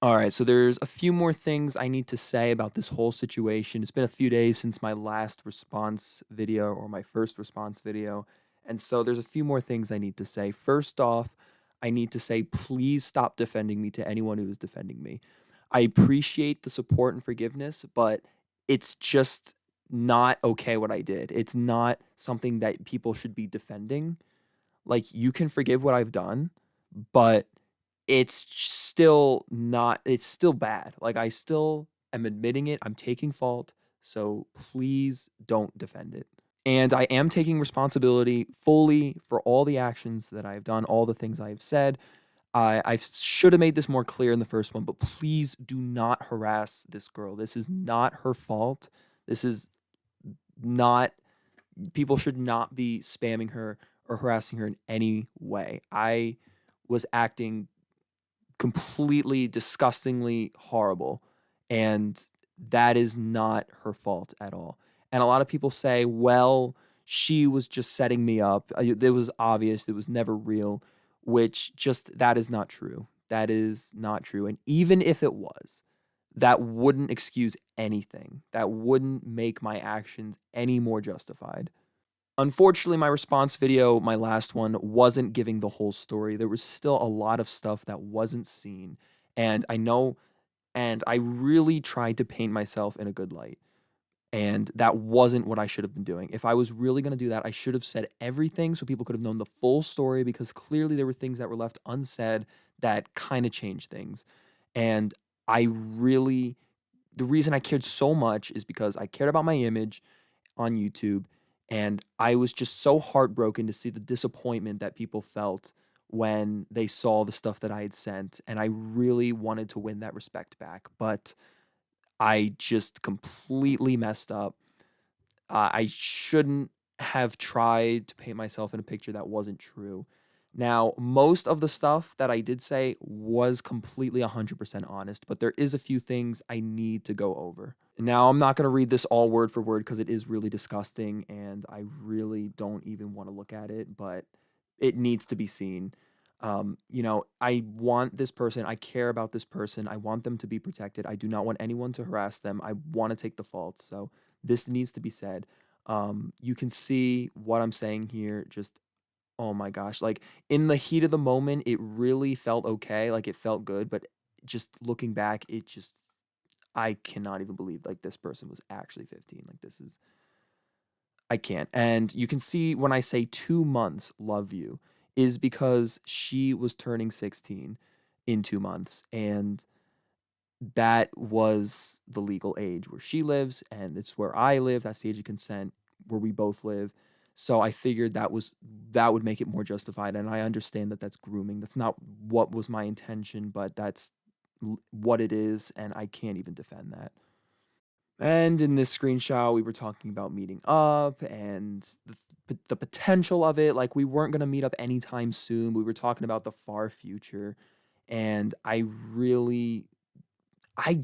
All right, so there's a few more things I need to say about this whole situation. It's been a few days since my last response video or my first response video. And so there's a few more things I need to say. First off, I need to say, please stop defending me to anyone who is defending me. I appreciate the support and forgiveness, but it's just not okay what I did. It's not something that people should be defending. Like, you can forgive what I've done, but it's still bad. Like, I still am admitting it. I'm taking fault. So please don't defend it. And I am taking responsibility fully for all the actions that I've done, all the things I have said. I should have made this more clear in the first one, but please do not harass this girl. This is not her fault. This is not, people should not be spamming her or harassing her in any way. I was acting completely disgustingly horrible, and that is not her fault at all. And a lot of people say, well, she was just setting me up. It was obvious, it was never real, which just, that is not true. That is not true. And even if it was, that wouldn't excuse anything. That wouldn't make my actions any more justified. Unfortunately, my response video, my last one, wasn't giving the whole story. There was still a lot of stuff that wasn't seen. And I know, and I really tried to paint myself in a good light. And that wasn't what I should have been doing. If I was really going to do that, I should have said everything so people could have known the full story, because clearly there were things that were left unsaid that kind of changed things. And I really, the reason I cared so much is because I cared about my image on YouTube, and I was just so heartbroken to see the disappointment that people felt when they saw the stuff that I had sent, and I really wanted to win that respect back, but I just completely messed up. I shouldn't have tried to paint myself in a picture that wasn't true. Now, most of the stuff that I did say was completely 100% honest, but there is a few things I need to go over. Now, I'm not going to read this all word for word because it is really disgusting and I really don't even want to look at it, but it needs to be seen. I want this person, I care about this person, I want them to be protected. I do not want anyone to harass them. I want to take the fault. So this needs to be said. You can see what I'm saying here. Just, oh my gosh, like, in the heat of the moment, it really felt okay, like, it felt good, but just looking back, it just, I cannot even believe, like, this person was actually 15, like, this is, I can't. And you can see when I say 2 months, love you, is because she was turning 16 in 2 months, and that was the legal age where she lives, and it's where I live. That's the age of consent where we both live. So I figured that would make it more justified, and I understand that that's grooming. That's not what was my intention, but that's what it is, and I can't even defend that. And in this screenshot, we were talking about meeting up and the potential of it. Like, we weren't going to meet up anytime soon. We were talking about the far future, and I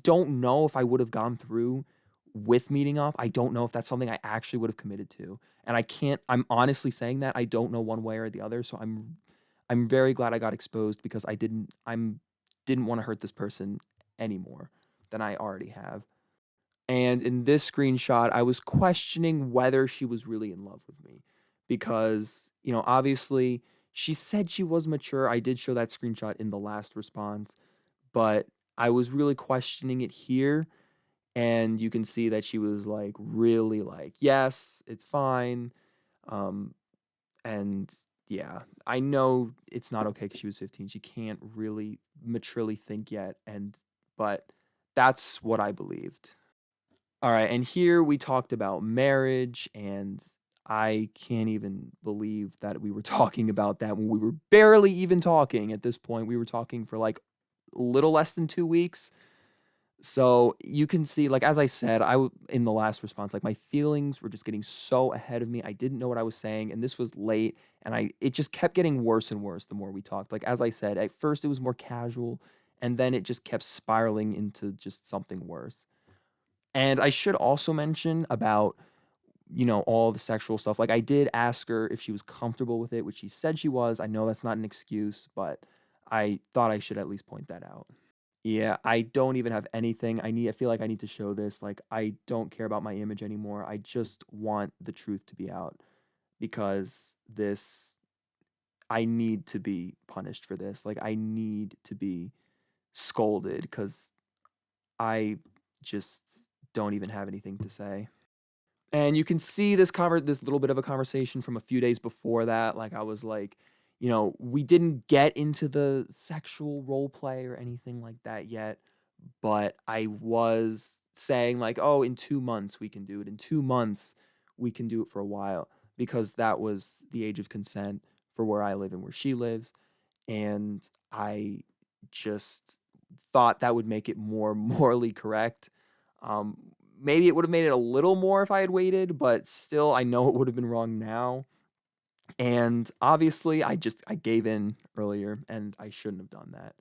don't know if I would have gone through with meeting up. I don't know if that's something I actually would have committed to. And I'm honestly saying that I don't know one way or the other. So I'm very glad I got exposed, because I didn't want to hurt this person any more than I already have. And in this screenshot, I was questioning whether she was really in love with me, because, obviously she said she was mature. I did show that screenshot in the last response, but I was really questioning it here. And you can see that she was like, really, like, yes, it's fine. Um, and yeah, I know it's not okay because she was 15. She can't really maturely think yet. But that's what I believed. All right, and here we talked about marriage, and I can't even believe that we were talking about that when we were barely even talking at this point. We were talking for like a little less than 2 weeks. So you can see, like, as I said, in the last response, like, my feelings were just getting so ahead of me. I didn't know what I was saying, and this was late, and it just kept getting worse and worse the more we talked. Like, as I said, at first it was more casual, and then it just kept spiraling into just something worse. And I should also mention about, all the sexual stuff. Like, I did ask her if she was comfortable with it, which she said she was. I know that's not an excuse, but I thought I should at least point that out. Yeah, I don't even have anything. I feel like I need to show this. Like, I don't care about my image anymore. I just want the truth to be out because I need to be punished for this. Like, I need to be scolded because I just don't even have anything to say. And you can see this little bit of a conversation from a few days before that. Like, I was like, we didn't get into the sexual role play or anything like that yet, but I was saying like, oh, in 2 months we can do it. In 2 months we can do it for a while, because that was the age of consent for where I live and where she lives. And I just thought that would make it more morally correct. Um, Maybe it would have made it a little more if I had waited, but still, I know it would have been wrong now. And obviously, I gave in earlier, and I shouldn't have done that.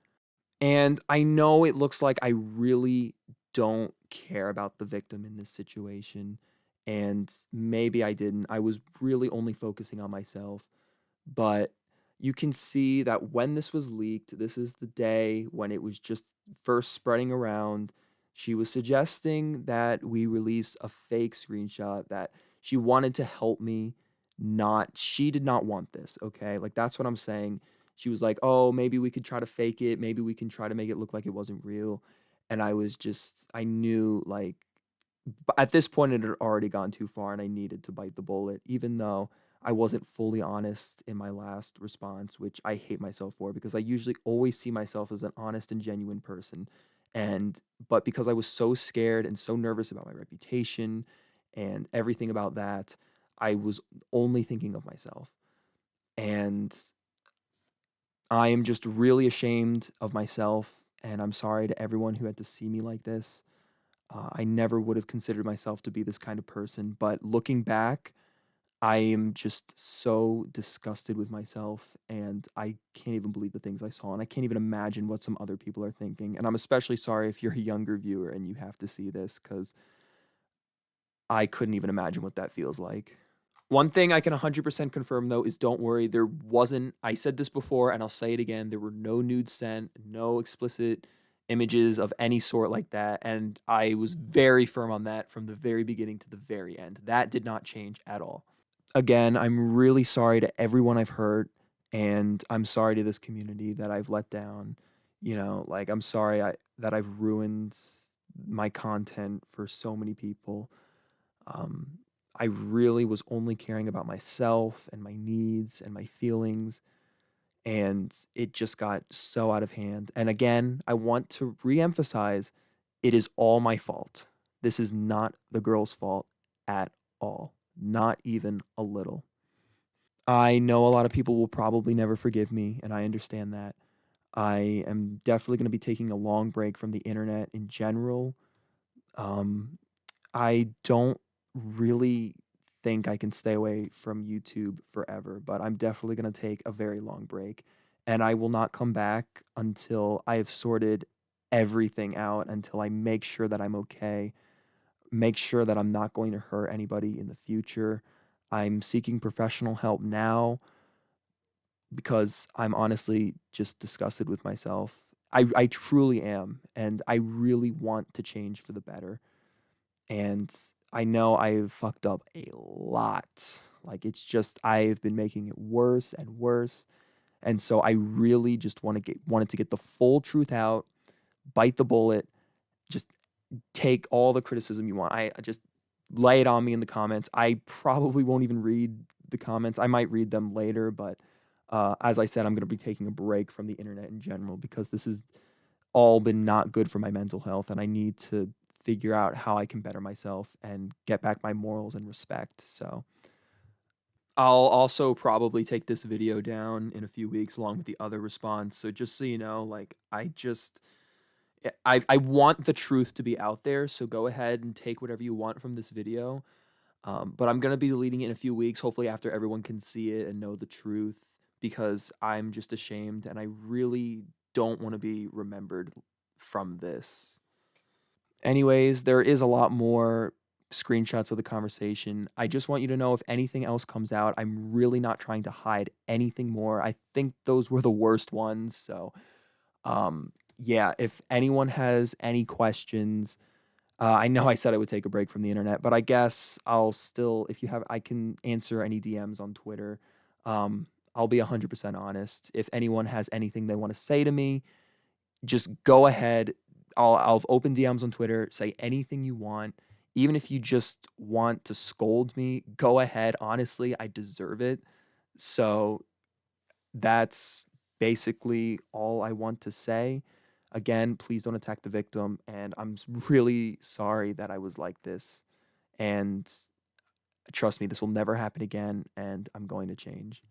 And I know it looks like I really don't care about the victim in this situation, and maybe I didn't. I was really only focusing on myself. But you can see that when this was leaked, this is the day when it was just first spreading around. She was suggesting that we release a fake screenshot, that she wanted to help me. She did not want this, okay? Like, that's what I'm saying. She was like, oh, maybe we could try to fake it. Maybe we can try to make it look like it wasn't real. And I knew, like, at this point it had already gone too far and I needed to bite the bullet, even though I wasn't fully honest in my last response, which I hate myself for because I usually always see myself as an honest and genuine person. But because I was so scared and so nervous about my reputation and everything about that, I was only thinking of myself. And I am just really ashamed of myself. And I'm sorry to everyone who had to see me like this. I never would have considered myself to be this kind of person, but looking back, I am just so disgusted with myself, and I can't even believe the things I saw, and I can't even imagine what some other people are thinking. And I'm especially sorry if you're a younger viewer and you have to see this, because I couldn't even imagine what that feels like. One thing I can 100% confirm, though, is don't worry. I said this before and I'll say it again. There were no nudes sent, no explicit images of any sort like that. And I was very firm on that from the very beginning to the very end. That did not change at all. Again, I'm really sorry to everyone I've hurt. And I'm sorry to this community that I've let down. Like, I'm sorry that I've ruined my content for so many people. Um, I really was only caring about myself and my needs and my feelings, and it just got so out of hand. And again, I want to reemphasize it is all my fault. This is not the girl's fault at all, not even a little. I know a lot of people will probably never forgive me, and I understand that. I am definitely going to be taking a long break from the internet in general. Um, I don't really think I can stay away from YouTube forever, but I'm definitely going to take a very long break. And I will not come back until I have sorted everything out, until I make sure that I'm okay, make sure that I'm not going to hurt anybody in the future. I'm seeking professional help now because I'm honestly just disgusted with myself. I truly am, and I really want to change for the better. And I know I've fucked up a lot. Like, it's just I've been making it worse and worse. And so I really just wanted to get the full truth out, bite the bullet, just take all the criticism you want. I just lay it on me in the comments. I probably won't even read the comments. I might read them later, but as I said, I'm going to be taking a break from the internet in general because this has all been not good for my mental health, and I need to figure out how I can better myself and get back my morals and respect. So I'll also probably take this video down in a few weeks along with the other response. So just so you know, like, I want the truth to be out there. So go ahead and take whatever you want from this video. But I'm gonna be deleting it in a few weeks, hopefully after everyone can see it and know the truth, because I'm just ashamed and I really don't want to be remembered from this. Anyways, there is a lot more screenshots of the conversation. I just want you to know if anything else comes out, I'm really not trying to hide anything more. I think those were the worst ones. So, yeah, if anyone has any questions, I know I said I would take a break from the internet, but I guess I'll still, if you have, I can answer any DMs on Twitter. I'll be 100% honest. If anyone has anything they want to say to me, just go ahead. I'll open DMs on Twitter, say anything you want. Even if you just want to scold me, go ahead. Honestly, I deserve it. So that's basically all I want to say. Again, please don't attack the victim. And I'm really sorry that I was like this. And trust me, this will never happen again. And I'm going to change.